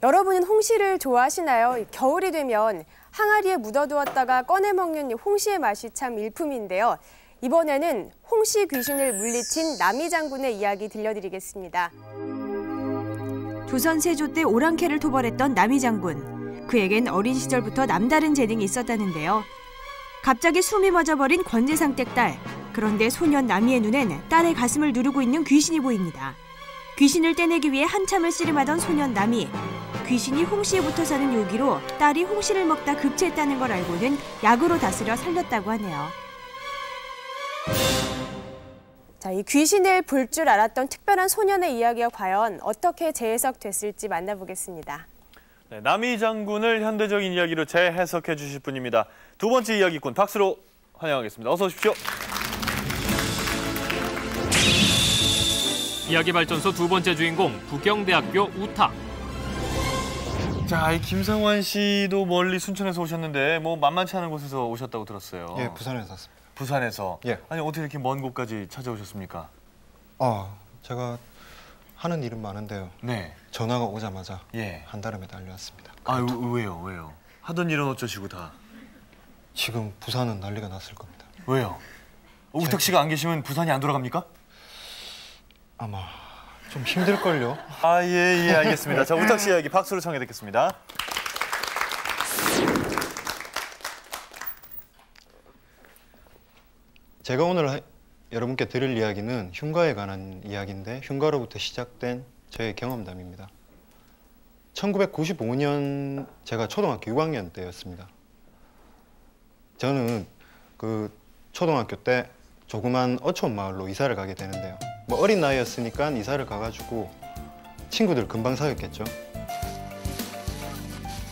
여러분은 홍시를 좋아하시나요? 겨울이 되면 항아리에 묻어두었다가 꺼내 먹는 홍시의 맛이 참 일품인데요. 이번에는 홍시 귀신을 물리친 남이 장군의 이야기 들려드리겠습니다. 조선 세조 때 오랑캐를 토벌했던 남이 장군. 그에겐 어린 시절부터 남다른 재능이 있었다는데요. 갑자기 숨이 멎어버린 권재상댁 딸. 그런데 소년 남이의 눈엔 딸의 가슴을 누르고 있는 귀신이 보입니다. 귀신을 떼내기 위해 한참을 씨름하던 소년 남이. 귀신이 홍시에 붙어 사는 요기로 딸이 홍시를 먹다 급체했다는 걸 알고는 약으로 다스려 살렸다고 하네요. 자, 이 귀신을 볼 줄 알았던 특별한 소년의 이야기가 과연 어떻게 재해석됐을지 만나보겠습니다. 네, 남이 장군을 현대적인 이야기로 재해석해 주실 분입니다. 두 번째 이야기꾼 박수로 환영하겠습니다. 어서 오십시오. 이야기 발전소 두 번째 주인공 부경대학교 우타. 자, 이 김상환 씨도 멀리 순천에서 오셨는데 뭐 만만치 않은 곳에서 오셨다고 들었어요. 예, 부산에서 왔습니다. 부산에서? 예. 아니 어떻게 이렇게 먼 곳까지 찾아오셨습니까? 제가 하는 일은 많은데요. 네. 전화가 오자마자 예. 한달음에 달려왔습니다. 왜요? 하던 일은 어쩌시고 다? 지금 부산은 난리가 났을 겁니다. 왜요? 우탁 씨가 안 계시면 부산이 안 돌아갑니까? 아마 좀 힘들걸요? 예, 알겠습니다. 자, 우탁 씨 이야기 박수로 청해 듣겠습니다. 제가 오늘 여러분께 드릴 이야기는 흉가에 관한 이야기인데 흉가로부터 시작된 저의 경험담입니다. 1995년 제가 초등학교 6학년 때였습니다. 저는 그 초등학교 때 조그만 어촌 마을로 이사를 가게 되는데요. 뭐 어린 나이였으니까 이사를 가가지고 친구들 금방 사귀었겠죠.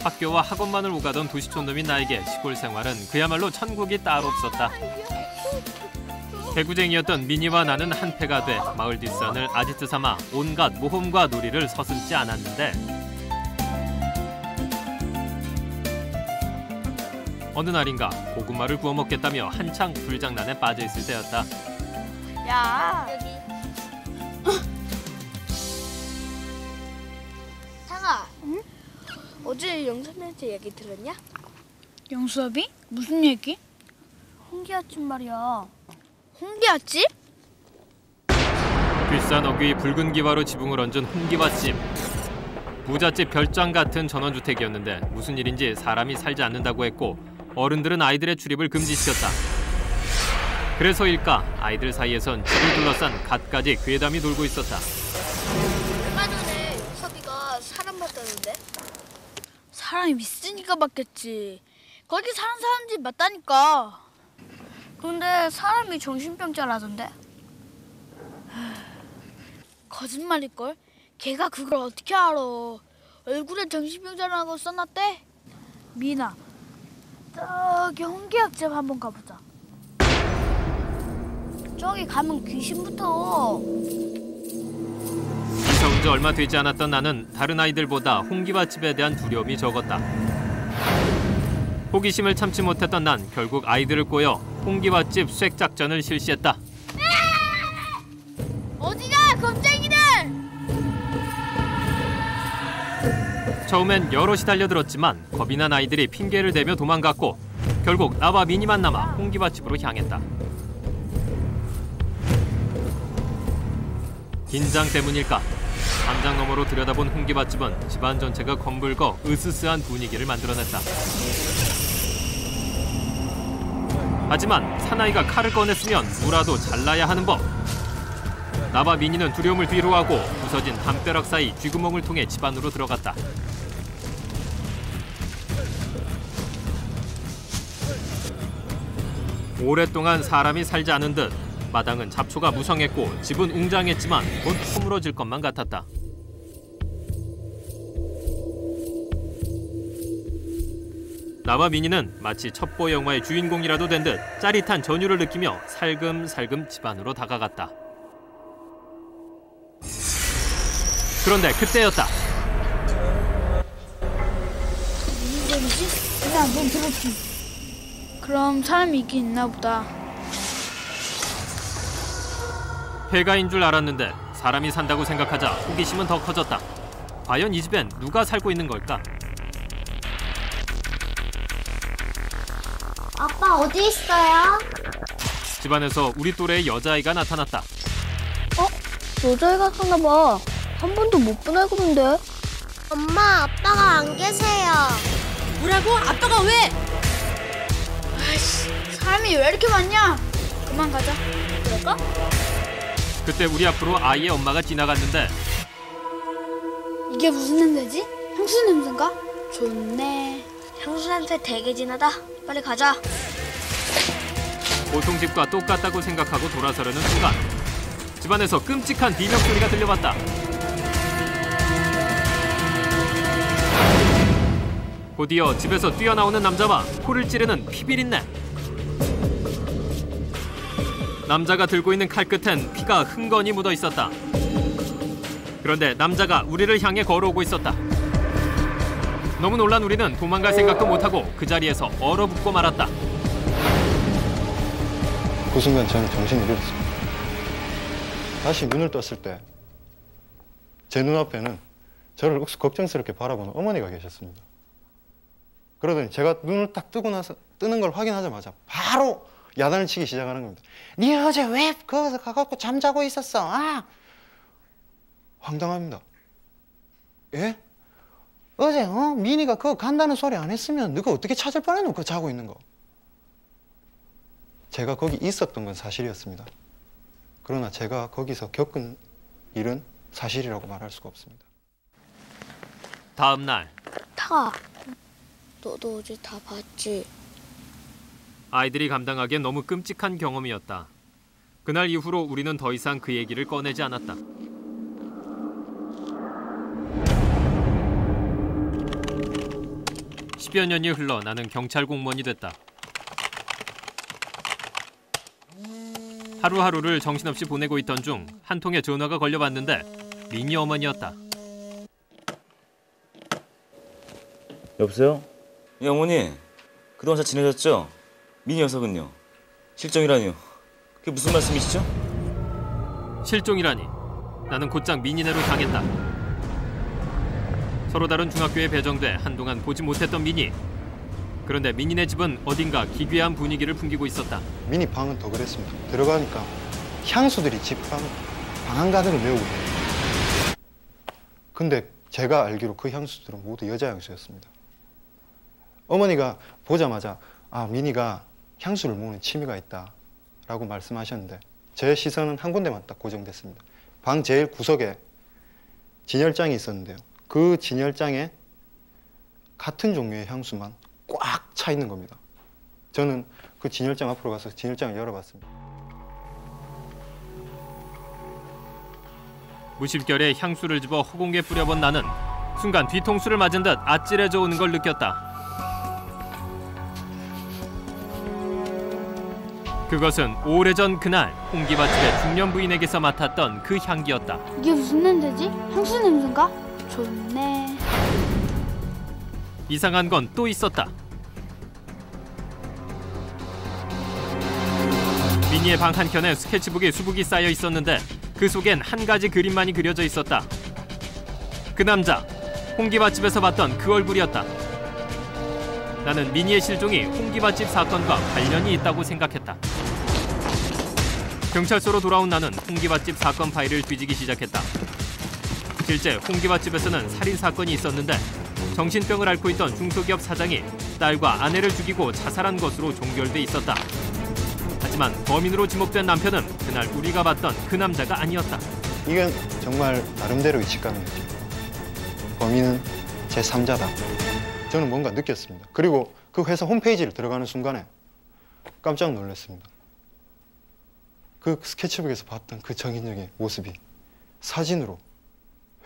학교와 학원만을 오가던 도시촌놈인 나에게 시골 생활은 그야말로 천국이 따로 없었다. 배구쟁이였던 미니와 나는 한패가 돼 마을 뒷산을 아지트 삼아 온갖 모험과 놀이를 서슴지 않았는데 어느 날인가 고구마를 구워 먹겠다며 한창 불장난에 빠져있을 때였다. 야, 여기. 상아, 응? 어제 영선이한테 얘기 들었냐? 영수아비? 무슨 얘기? 홍기아집 말이야. 홍기아집? 뒷산 어귀 붉은 기와로 지붕을 얹은 홍기와집. 부잣집 별장 같은 전원주택이었는데 무슨 일인지 사람이 살지 않는다고 했고 어른들은 아이들의 출입을 금지시켰다. 그래서일까 아이들 사이에선 집을 둘러싼 갖가지 괴담이 돌고 있었다. 얼마 전에 영섭이가 사람 봤다는데? 사람이 있으니까 봤겠지. 거기 사는 사람들이 맞다니까. 근데 사람이 정신병자라던데? 거짓말일걸? 걔가 그걸 어떻게 알아. 얼굴에 정신병자라고 써놨대? 미나, 저기 홍기학집 한번 가보자. 저기 가면 귀신부터. 이사 온 지 얼마 되지 않았던 나는 다른 아이들보다 홍기와집에 대한 두려움이 적었다. 호기심을 참지 못했던 난 결국 아이들을 꼬여 홍기와집 쐐 작전을 실시했다. 어디가 겁쟁이들! 처음엔 여럿이 달려들었지만 겁이 난 아이들이 핑계를 대며 도망갔고 결국 나와 미니만 남아 홍기와집으로 향했다. 긴장 때문일까? 담장 너머로 들여다본 홍기와집은 집안 전체가 검붉어 으스스한 분위기를 만들어냈다. 하지만 사나이가 칼을 꺼냈으면 무라도 잘라야 하는 법. 나와 미니는 두려움을 뒤로하고 부서진 담벼락 사이 쥐구멍을 통해 집 안으로 들어갔다. 오랫동안 사람이 살지 않은 듯 마당은 잡초가 무성했고 집은 웅장했지만 곧 허물어질 것만 같았다. 나와 미니는 마치 첩보 영화의 주인공이라도 된 듯 짜릿한 전율을 느끼며 살금살금 집 안으로 다가갔다. 그런데 그때였다. 무슨 소리지? 야, 넌 들었지? 그럼 사람이 있긴 있나 보다. 폐가인 줄 알았는데 사람이 산다고 생각하자 호기심은 더 커졌다. 과연 이 집엔 누가 살고 있는 걸까? 아빠 어디 있어요? 집안에서 우리 또래의 여자아이가 나타났다. 여자애가 사나 봐. 한 번도 못 보내고 있는데. 엄마, 아빠가 안 계세요. 뭐라고? 아빠가 왜? 아이씨, 사람이 왜 이렇게 많냐? 그만 가자. 그럴까? 그때 우리 앞으로 아이의 엄마가 지나갔는데 이게 무슨 냄새지? 향수 냄새인가? 좋네. 향수 냄새 되게 진하다. 빨리 가자. 보통 집과 똑같다고 생각하고 돌아서려는 순간 집안에서 끔찍한 비명 소리가 들려왔다. 곧이어 집에서 뛰어나오는 남자와 코를 찌르는 피비린내. 남자가 들고 있는 칼 끝엔 피가 흥건히 묻어 있었다. 그런데 남자가 우리를 향해 걸어오고 있었다. 너무 놀란 우리는 도망갈 생각도 못하고 그 자리에서 얼어붙고 말았다. 그 순간 저는 정신을 잃었습니다. 다시 눈을 떴을 때 제 눈앞에는 저를 억수 걱정스럽게 바라보는 어머니가 계셨습니다. 그러더니 제가 눈을 딱 뜨는 걸 확인하자마자 바로 야단을 치기 시작하는 겁니다. 네 어제 왜 거기서 가갖고 잠자고 있었어? 아! 황당합니다. 예? 어제 미니가 그거 간다는 소리 안 했으면 너가 어떻게 찾을 뻔했노? 그거 자고 있는 거. 제가 거기 있었던 건 사실이었습니다. 그러나 제가 거기서 겪은 일은 사실이라고 말할 수가 없습니다. 다음 날 타가, 너도 어제 다 봤지? 아이들이 감당하기엔 너무 끔찍한 경험이었다. 그날 이후로 우리는 더 이상 그 얘기를 꺼내지 않았다. (10여 년이) 흘러 나는 경찰 공무원이 됐다. 하루하루를 정신없이 보내고 있던 중 한 통의 전화가 걸려왔는데 미니 어머니였다. 여보세요? 예, 어머니. 그동안 잘 지내셨죠? 미니 녀석은요? 실종이라니요? 그게 무슨 말씀이시죠? 실종이라니. 나는 곧장 미니네로 당했다. 서로 다른 중학교에 배정돼 한동안 보지 못했던 미니. 그런데 미니네 집은 어딘가 기괴한 분위기를 풍기고 있었다. 미니 방은 더 그랬습니다. 들어가니까 향수들이 집 방 한가득을 메우고 있어요. 근데 제가 알기로 그 향수들은 모두 여자 향수였습니다. 어머니가 보자마자 미니가 향수를 모으는 취미가 있다라고 말씀하셨는데 제 시선은 한 군데만 딱 고정됐습니다. 방 제일 구석에 진열장이 있었는데요. 그 진열장에 같은 종류의 향수만 꽉 차 있는 겁니다. 저는 그 진열장 앞으로 가서 진열장을 열어봤습니다. 무심결에 향수를 집어 허공에 뿌려본 나는 순간 뒤통수를 맞은 듯 아찔해져 오는 걸 느꼈다. 그것은 오래전 그날 홍기밭집의 중년 부인에게서 맡았던 그 향기였다. 이게 무슨 냄새지? 향수 냄새인가? 좋네. 이상한 건 또 있었다. 미니의 방 한켠에 스케치북에 수북이 쌓여 있었는데 그 속엔 한 가지 그림만이 그려져 있었다. 그 남자, 홍기밭집에서 봤던 그 얼굴이었다. 나는 미니의 실종이 홍기밭집 사건과 관련이 있다고 생각했다. 경찰서로 돌아온 나는 홍기밭집 사건 파일을 뒤지기 시작했다. 실제 홍기밭집에서는 살인 사건이 있었는데 정신병을 앓고 있던 중소기업 사장이 딸과 아내를 죽이고 자살한 것으로 종결돼 있었다. 하지만 범인으로 지목된 남편은 그날 우리가 봤던 그 남자가 아니었다. 이건 정말 나름대로의 직감이었죠. 범인은 제3자다. 저는 뭔가 느꼈습니다. 그리고 그 회사 홈페이지를 들어가는 순간에 깜짝 놀랐습니다. 그 스케치북에서 봤던 그 정인영의 모습이 사진으로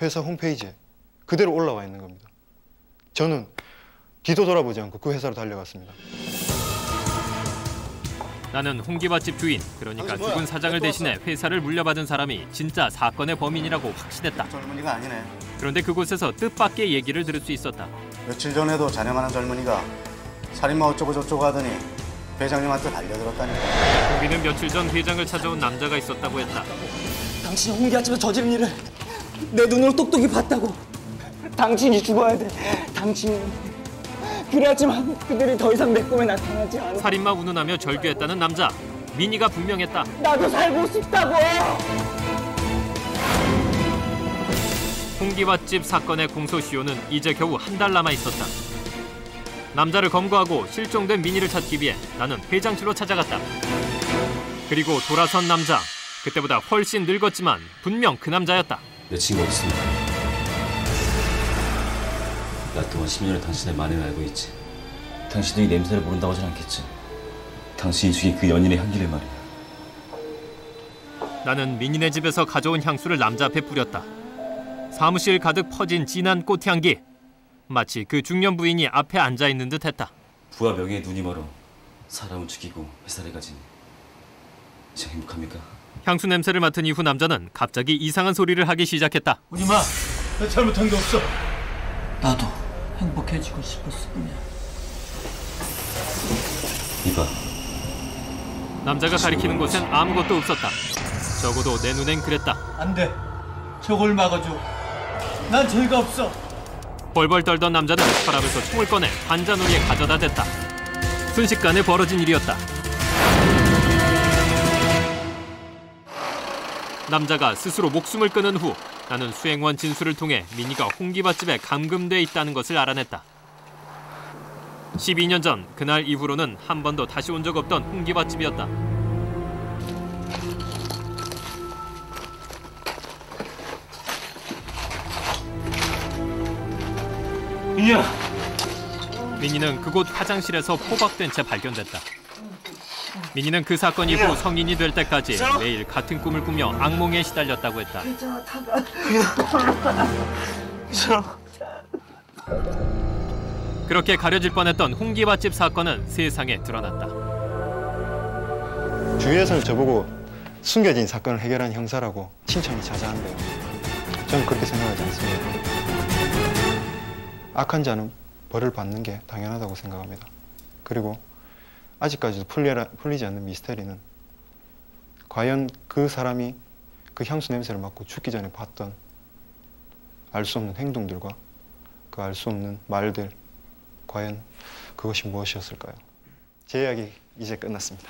회사 홈페이지에 그대로 올라와 있는 겁니다. 저는 뒤도 돌아보지 않고 그 회사로 달려갔습니다. 나는 홍기밭집 주인, 그러니까 죽은 사장을 대신해 회사를 물려받은 사람이 진짜 사건의 범인이라고 확신했다. 젊은이가 아니네. 그런데 그곳에서 뜻밖의 얘기를 들을 수 있었다. 며칠 전에도 자네만한 젊은이가 살인마 어쩌고 저쩌고 하더니 회장님한테 달려들었다니까. 홍기는 며칠 전 회장을 찾아온 남자가 있었다고 했다. 당신이 홍기아집에서 저지른 일을 내 눈으로 똑똑히 봤다고. 당신이 죽어야 돼. 당신이. 그래야지만 그들이 더 이상 내 꿈에 나타나지 않아. 살인마 운운하며 절규했다는 남자. 민희가 분명했다. 나도 살고 싶다고. 홍기밭집 사건의 공소시효는 이제 겨우 한 달 남아 있었다. 남자를 검거하고 실종된 민희를 찾기 위해 나는 회장실로 찾아갔다. 그리고 돌아선 남자. 그때보다 훨씬 늙었지만 분명 그 남자였다. 내 친구 어디 있습니까? 나 또한 10년을 당신의 만행을 알고 있지. 당신도 이 냄새를 모른다고 하진 않겠지. 당신이 죽인 그 연인의 향기를 말이야. 나는 민희네 집에서 가져온 향수를 남자 앞에 뿌렸다. 사무실 가득 퍼진 진한 꽃향기. 마치 그 중년 부인이 앞에 앉아있는 듯했다. 부와 명예에 눈이 멀어 사람을 죽이고 회사를 가진 이제 행복합니까? 향수 냄새를 맡은 이후 남자는 갑자기 이상한 소리를 하기 시작했다. 우리 마, 나 잘못한 게 없어. 나도 행복해지고 싶었을 뿐이야. 이봐. 남자가 가리키는 곳엔 아무것도 없었다. 적어도 내 눈엔 그랬다. 안 돼. 저걸 막아줘. 난 죄가 없어. 벌벌 떨던 남자는 서랍에서 총을 꺼내 관자놀이에 가져다 댔다. 순식간에 벌어진 일이었다. 남자가 스스로 목숨을 끊은 후 나는 수행원 진술을 통해 민희가 홍기밭집에 감금돼 있다는 것을 알아냈다. 12년 전 그날 이후로는 한 번도 다시 온 적 없던 홍기밭집이었다. 민희야. 민희는 그곳 화장실에서 포박된 채 발견됐다. 민희는 그 사건 이후 성인이 될 때까지 매일 같은 꿈을 꾸며 악몽에 시달렸다고 했다. 그렇게 가려질 뻔했던 홍기밭집 사건은 세상에 드러났다. 주위에서는 저보고 숨겨진 사건을 해결한 형사라고 칭찬이 자자한데요. 저는 그렇게 생각하지 않습니다. 악한 자는 벌을 받는 게 당연하다고 생각합니다. 그리고 아직까지도 풀리지 않는 미스테리는 과연 그 사람이 그 향수 냄새를 맡고 죽기 전에 봤던 알 수 없는 행동들과 그 알 수 없는 말들, 과연 그것이 무엇이었을까요? 제 이야기 이제 끝났습니다.